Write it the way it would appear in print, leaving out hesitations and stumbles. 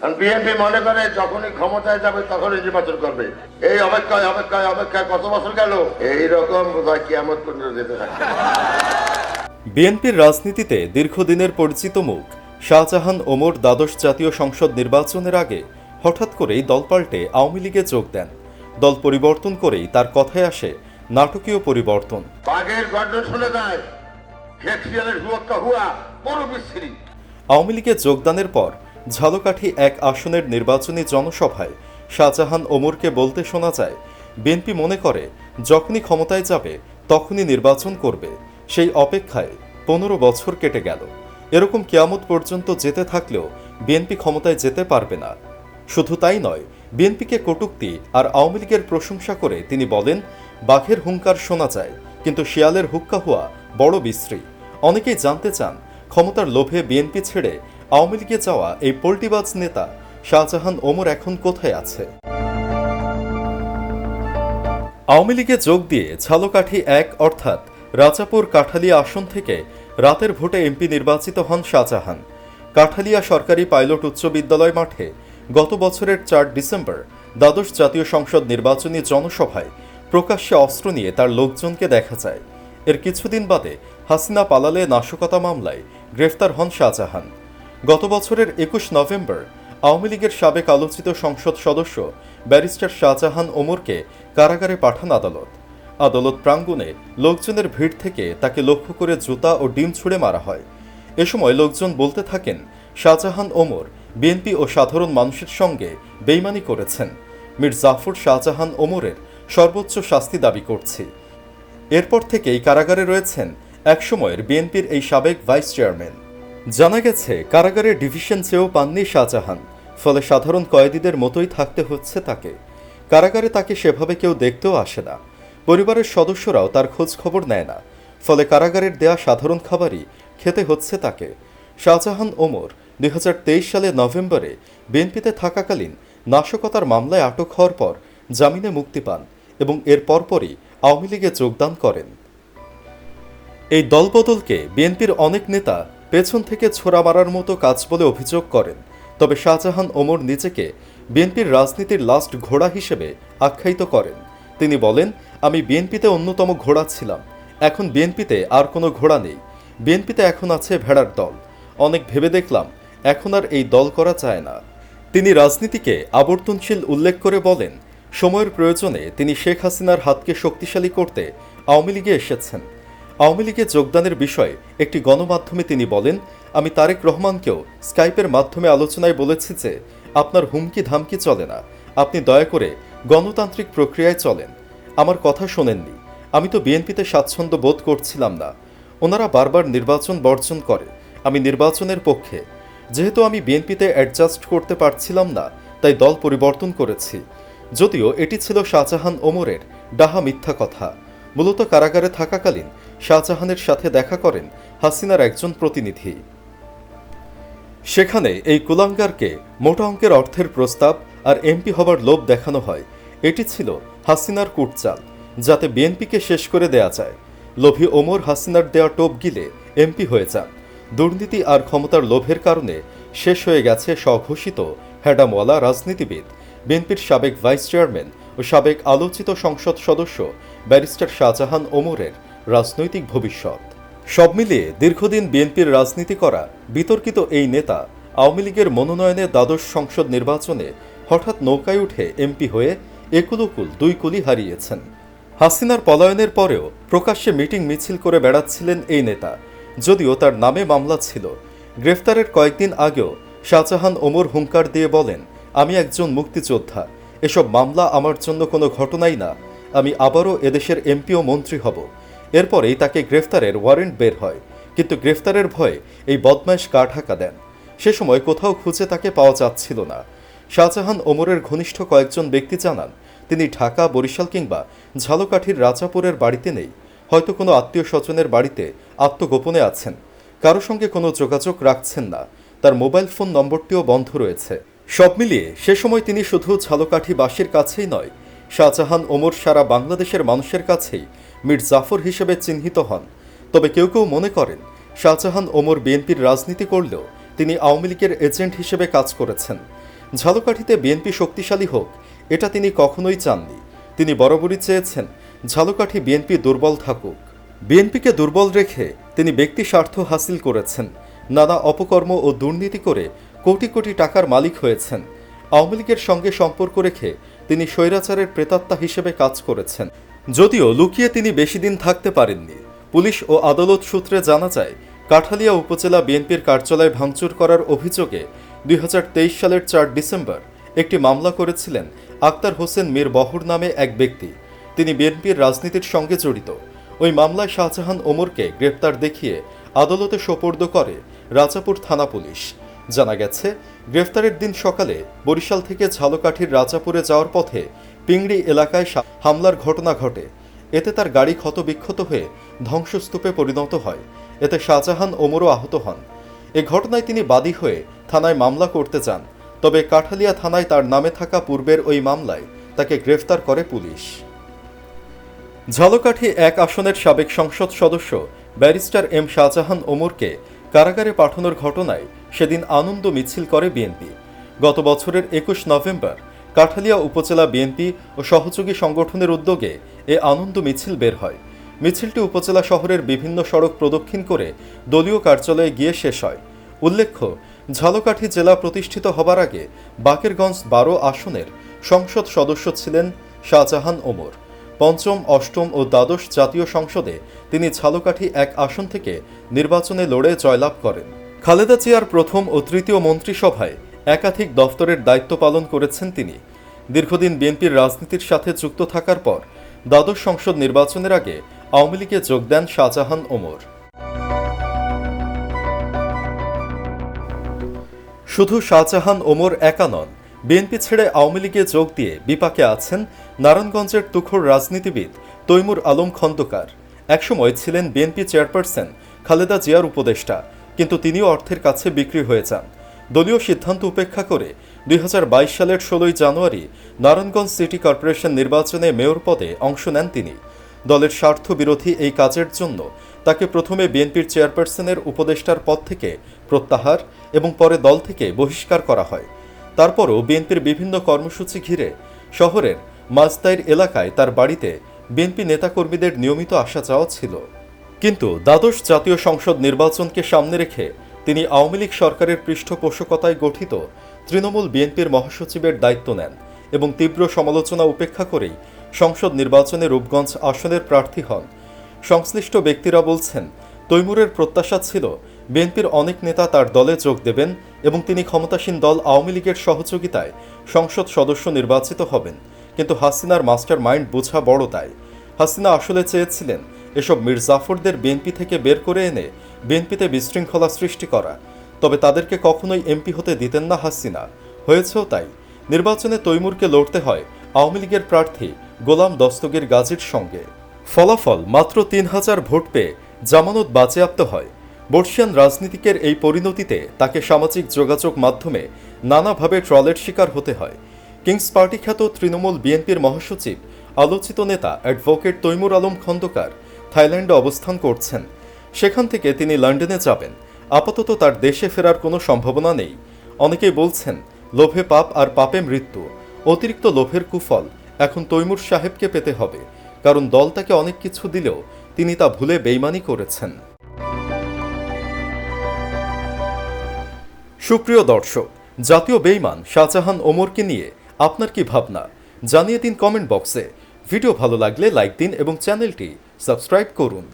BNP মনে করে যখনই ক্ষমতায় যাবে তখনই নির্বাচন করবে। এই অপেক্ষায় অপেক্ষায় অপেক্ষায় কত বছর গেল, এইরকম বোধহয় কিয়ামত পর্যন্ত যেতে থাকে। বিএনপির রাজনীতিতে দীর্ঘদিনের পরিচিত মুখ শাহজাহান ওমর দ্বাদশ জাতীয় সংসদ নির্বাচনের আগে হঠাৎ করেই দল পাল্টে আওয়ামী লীগে যোগ দেন। দল পরিবর্তন করেই তার কথায় আসে নাটকীয় পরিবর্তন। বাঘের গর্জন শুনে যায়, শেক্সপিয়ারের হুয়াক্কা হুয়া বড় বিশ্রী। আওয়ামী লীগে যোগদানের পর ঝালকাঠি এক আসনের নির্বাচনী জনসভায় শাহজাহান ওমরকে বলতে শোনা যায়, বিএনপি মনে করে যখনই ক্ষমতায় যাবে তখনই নির্বাচন করবে। সেই অপেক্ষায় 15 বছর কেটে গেল। এরকম কিয়ামত পর্যন্ত যেতে থাকলেও বিএনপি ক্ষমতায় যেতে পারবে না। শুধু তাই নয়, বিএনপিকে কটূক্তি আর আওয়ামী লীগের প্রশংসা করে তিনি বলেন, বাঘের হুঙ্কার শোনা যায় কিন্তু শিয়ালের হুক্কা হওয়া বড় বিশ্রী। অনেকেই জানতে চান, ক্ষমতার লোভে বিএনপি ছেড়ে আওয়ামী লীগে যাওয়া এই পল্টিবাজ নেতা শাহজাহান ওমর এখন কোথায় আছে? আওয়ামী লীগে যোগ দিয়ে ঝালকাঠি এক অর্থাৎ রাজাপুর কাঠালিয়া আসন থেকে রাতের ভোটে এমপি নির্বাচিত হন শাহজাহান। কাঠালিয়া সরকারি পাইলট উচ্চ বিদ্যালয় মাঠে গত বছরের 4 ডিসেম্বর দ্বাদশ জাতীয় সংসদ নির্বাচনী জনসভায় প্রকাশ্যে অস্ত্র নিয়ে তার লোকজনকে দেখা যায়। এর কিছুদিন বাদে হাসিনা পালালে নাশকতা মামলায় গ্রেফতার হন শাহজাহান। গত বছরের 21 নভেম্বর আওয়ামী লীগের সাবেক আলোচিত সংসদ সদস্য ব্যারিস্টার শাহজাহান ওমরকে কারাগারে পাঠান আদালত। আদালত প্রাঙ্গণে লোকজনের ভিড় থেকে তাকে লক্ষ্য করে জুতা ও ডিম ছুঁড়ে মারা হয়। এ সময় লোকজন বলতে থাকেন, শাহজাহান ওমর বিএনপি ও সাধারণ মানুষের সঙ্গে বেইমানি করেছেন। মীর জাফর শাহজাহান ওমরের সর্বোচ্চ শাস্তি দাবি করছি। এরপর থেকেই কারাগারে রয়েছেন একসময়ের বিএনপির এই সাবেক ভাইস চেয়ারম্যান। জানা গেছে, কারাগারের ডিভিশন চেয়েও পাননি শাহজাহান, ফলে সাধারণ কয়েদিদের মতোই থাকতে হচ্ছে তাকে। কারাগারে তাকে সেভাবে কেউ দেখতেও আসে না, পরিবারের সদস্যরাও তার খোঁজ খবর নেয় না, ফলে কারাগারের দেয়া সাধারণ খাবারই খেতে হচ্ছে তাকে। শাহজাহান ওমর 2023 সালে নভেম্বরে বিএনপিতে থাকাকালীন নাশকতার মামলায় আটক হওয়ার পর জামিনে মুক্তি পান এবং এর পরপরই আওয়ামী লীগে যোগদান করেন। এই দলবদলকে বিএনপির অনেক নেতা পেছন থেকে ছোড়া মারার মতো কাজ বলে অভিযোগ করেন। তবে শাহজাহান ওমর নিজেকে বিএনপির রাজনীতির লাস্ট ঘোড়া হিসেবে আখ্যায়িত করেন। তিনি বলেন, আমি বিএনপিতে অন্যতম ঘোড়া ছিলাম, এখন বিএনপিতে আর কোনো ঘোড়া নেই। বিএনপিতে এখন আছে ভেড়ার দল। অনেক ভেবে দেখলাম এখন আর এই দল করা যায় না। তিনি রাজনীতিকে আবর্তনশীল উল্লেখ করে বলেন, সময়ের প্রয়োজনে তিনি শেখ হাসিনার হাতকে শক্তিশালী করতে আওয়ামী লীগে এসেছেন। আওয়ামী লীগে যোগদানের বিষয়ে একটি গণমাধ্যমে তিনি বলেন, আমি তারেক রহমানকেও স্কাইপের মাধ্যমে আলোচনায় বলেছি যে আপনার হুমকি ধামকি চলে না, আপনি দয়া করে গণতান্ত্রিক প্রক্রিয়ায় চলেন। আমার কথা শোনেননি। আমি তো বিএনপিতে স্বাচ্ছন্দ্য বোধ করছিলাম না। ওনারা বারবার নির্বাচন বর্জন করে, আমি নির্বাচনের পক্ষে। যেহেতু আমি বিএনপিতে অ্যাডজাস্ট করতে পারছিলাম না, তাই দল পরিবর্তন করেছি। যদিও এটি ছিল শাহজাহান ওমরের ডাহা মিথ্যা কথা। মূলত কারাগারে থাকাকালীন শাহজাহানের সাথে দেখা করেন হাসিনার একজন প্রতিনিধি। সেখানে এই কুলাঙ্গারকে মোটা অঙ্কের অর্থের প্রস্তাব আর এমপি হবার লোভ দেখানো হয়। এটি ছিল হাসিনার কূটচাল, যাতে বিএনপিকে শেষ করে দেয়া যায়। লোভী ওমর হাসিনার দেয়া টোপ গিলে এমপি হয়ে যান। দুর্নীতি আর ক্ষমতার লোভের কারণে শেষ হয়ে গেছে স্বঘোষিত হ্যাডামওয়ালা রাজনীতিবিদ, বিএনপির সাবেক ভাইস চেয়ারম্যান ও সাবেক আলোচিত সংসদ সদস্য ব্যারিস্টার শাহজাহান ওমরের রাজনৈতিক ভবিষ্যৎ। সব মিলিয়ে দীর্ঘদিন বিএনপির রাজনীতি করা বিতর্কিত এই নেতা আওয়ামী লীগের মনোনয়নে দ্বাদশ সংসদ নির্বাচনে হঠাৎ নৌকায় উঠে এমপি হয়ে একুলকুল দুই কুলি হারিয়েছেন। হাসিনার পলায়নের পরেও প্রকাশ্যে মিটিং মিছিল করে বেড়াচ্ছিলেন এই নেতা, যদিও তার নামে মামলা ছিল। গ্রেফতারের কয়েকদিন আগেও শাহজাহান ওমর হুঙ্কার দিয়ে বলেন, আমি একজন মুক্তিযোদ্ধা, এসব মামলা আমার জন্য কোনো ঘটনাই না, আমি আবারও এদেশের এমপি ও মন্ত্রী হব। এরপরেই তাকে গ্রেফতারের ওয়ারেন্ট বের হয়, কিন্তু গ্রেফতারের ভয়ে এই বদমাইশ গা ঢাকা দেন। সে সময় কোথাও খুঁজে তাকে পাওয়া যাচ্ছিল না। শাহজাহান ওমরের ঘনিষ্ঠ কয়েকজন ব্যক্তি জানান, তিনি ঢাকা, বরিশাল কিংবা ঝালকাঠির রাজাপুরের বাড়িতে নেই, হয়তো কোনো আত্মীয় স্বজনের বাড়িতে আত্মগোপনে আছেন। কারো সঙ্গে কোনো যোগাযোগ রাখছেন না, তার মোবাইল ফোন নম্বরটিও বন্ধ রয়েছে। সব মিলিয়ে সে সময় তিনি শুধু ঝালকাঠিবাসীর কাছেই নয়, শাহজাহান ওমর সারা বাংলাদেশের মানুষের কাছেই মীর জাফর হিসেবে চিহ্নিত হন। তবে কেউ কেউ মনে করেন, শাহজাহান ওমর বিএনপির রাজনীতি করলেও তিনি আওয়ামী লীগের এজেন্ট হিসেবে কাজ করেছেন। ঝালকাঠিতে বিএনপি শক্তিশালী হোক এটা তিনি কখনোই চাননি। তিনি বরাবরই চেয়েছেন ঝালকাঠি বিএনপি দুর্বল থাকুক। বিএনপিকে দুর্বল রেখে তিনি ব্যক্তি স্বার্থ হাসিল করেছেন, নানা অপকর্ম ও দুর্নীতি করে কোটি কোটি টাকার মালিক হয়েছেন। আওয়ামী লীগের সঙ্গে সম্পর্ক রেখে তিনি স্বৈরাচারের প্রেতাত্মা হিসেবে কাজ করেছেন। যদিও লুকিয়ে তিনি বেশি দিন থাকতে পারেননি। পুলিশ ও আদালত সূত্রে জানা যায়, কাঠালিয়া উপজেলা বিএনপির কার্যালয় ভাঙচুর করার অভিযোগে 2023 সালের 4 ডিসেম্বর একটি মামলা করেছিলেন আক্তার হোসেন মীর বহর নামে এক ব্যক্তি। তিনি বিএনপির রাজনীতির সঙ্গে জড়িত। ওই মামলায় শাহজাহান ওমরকে গ্রেপ্তার দেখিয়ে আদালতে সোপর্দ করে রাজাপুর থানা পুলিশ। জানা গেছে, গ্রেফতারের দিন সকালে বরিশাল থেকে ঝালকাঠির রাজাপুরে যাওয়ার পথে পিংড়ি এলাকায় হামলার ঘটনা ঘটে। এতে তার গাড়ি ক্ষতবিক্ষত হয়ে ধ্বংসস্তূপে পরিণত হয়। এতে শাহজাহান ওমরও আহত হন। এ ঘটনায় তিনি বাদী হয়ে থানায় মামলা করতে যান। তবে কাঠালিয়া থানায় তার নামে থাকা পূর্বের ওই মামলায় তাকে গ্রেফতার করে পুলিশ। ঝালকাঠি 1 আসনের সাবেক সংসদ সদস্য ব্যারিস্টার এম শাহজাহান ওমরকে কারাগারে পাঠানোর ঘটনায় সেদিন আনন্দ মিছিল করে বিএনপি। গত বছরের 21 নভেম্বর কাঠালিয়া উপজেলা বিএনপি ও সহযোগী সংগঠনের উদ্যোগে এ আনন্দ মিছিল বের হয়। মিছিলটি উপজেলা শহরের বিভিন্ন সড়ক প্রদক্ষিণ করে দলীয় কার্যালয়ে গিয়ে শেষ হয়। উল্লেখ্য, ঝালকাঠি জেলা প্রতিষ্ঠিত হবার আগে বাকেরগঞ্জ 12 আসনের সংসদ সদস্য ছিলেন শাহজাহান ওমর। পঞ্চম, অষ্টম ও দ্বাদশ জাতীয় সংসদে তিনি ঝালকাঠি 1 আসন থেকে নির্বাচনে লড়ে জয়লাভ করেন। খালেদা জিয়ার প্রথম ও তৃতীয় মন্ত্রিসভায় একাধিক দফতরের দায়িত্ব পালন করেছেন তিনি। দীর্ঘদিন বিএনপির রাজনীতির সাথে যুক্ত থাকার পর দ্বাদশ সংসদ নির্বাচনের আগে আওয়ামী লীগে যোগ দেন শাহজাহান ওমর। শুধু শাহজাহান ওমর একা নন, বিএনপি ছেড়ে আওয়ামী লীগে যোগ দিয়ে বিপাকে আছেন নারায়ণগঞ্জের তুখোড় রাজনীতিবিদ তৈমুর আলম খন্দকার। একসময় ছিলেন বিএনপি চেয়ারপারসন খালেদা জিয়ার উপদেষ্টা, কিন্তু তিনিও অর্থের কাছে বিক্রি হয়ে যান। দলীয় সিদ্ধান্ত উপেক্ষা করে 2022 সালের 16 জানুয়ারি নারায়ণগঞ্জ সিটি কর্পোরেশন নির্বাচনে মেয়র পদে অংশ নেন তিনি। দলের স্বার্থ বিরোধী এই কাজের জন্য তাকে প্রথমে বিএনপির চেয়ারপারসনের উপদেষ্টার পদ থেকে প্রত্যাহার এবং পরে দল থেকে বহিষ্কার করা হয়। তারপরও বিএনপির বিভিন্ন কর্মসূচি ঘিরে শহরের মাজদাইর এলাকায় তার বাড়িতে বিএনপি নেতাকর্মীদের নিয়মিত আসা যাওয়া ছিল। কিন্তু দ্বাদশ জাতীয় সংসদ নির্বাচনকে সামনে রেখে তিনি আওয়ামী লীগ সরকারের পৃষ্ঠপোষকতায় গঠিত তৃণমূল বিএনপির মহাসচিবের দায়িত্ব নেন এবং তীব্র সমালোচনা উপেক্ষা করেই সংসদ নির্বাচনে রূপগঞ্জ আসনের প্রার্থী হন। সংশ্লিষ্ট ব্যক্তিরা বলছেন, তৈমুরের প্রত্যাশা ছিল বিএনপির অনেক নেতা তার দলে যোগ দেবেন এবং তিনি ক্ষমতাসীন দল আওয়ামী লীগের সহযোগিতায় সংসদ সদস্য নির্বাচিত হবেন। কিন্তু হাসিনার মাস্টার মাইন্ড বোঝা বড় দায়। হাসিনা আসলে চেয়েছিলেন এসব মীর জাফরদের বিএনপি থেকে বের করে এনে বিএনপিতে বিশৃঙ্খলা সৃষ্টি করা। তবে তাদেরকে কখনোই এমপি হতে দিতেন না হাসিনা। হয়েছেও তাই। নির্বাচনে তৈমুরকে লড়তে হয় আওয়ামী লীগের প্রার্থী গোলাম দস্তগীর গাজীর সঙ্গে। ফলাফল মাত্র 3000 ভোট পেয়ে জামানত বাজেয়াপ্ত হয়। বর্ষিয়ান রাজনীতিকের এই পরিণতিতে তাকে সামাজিক যোগাযোগ মাধ্যমে নানাভাবে ট্রলের শিকার হতে হয়। কিংস পার্টি খ্যাত তৃণমূল বিএনপির মহাসচিব আলোচিত নেতা অ্যাডভোকেট তৈমুর আলম খন্দকার থাইল্যান্ডে অবস্থান করছেন। সেখান থেকে তিনি লন্ডনে যাবেন। আপাতত তার দেশে ফেরার কোনো সম্ভাবনা নেই। অনেকেই বলছেন, লোভে পাপ আর পাপে মৃত্যু। অতিরিক্ত লোভের কুফল এখন তৈমুর সাহেবকে পেতে হবে, কারণ দল তাকে অনেক কিছু দিলেও তিনি তা ভুলে বেইমানি করেছেন। সুপ্রিয় দর্শক, জাতীয় বেইমান শাহজাহান ওমরকে নিয়ে আপনার কি ভাবনা জানিয়ে দিন কমেন্ট বক্সে। ভিডিও ভালো লাগলে লাইক দিন এবং চ্যানেলটি সাবস্ক্রাইব করুন।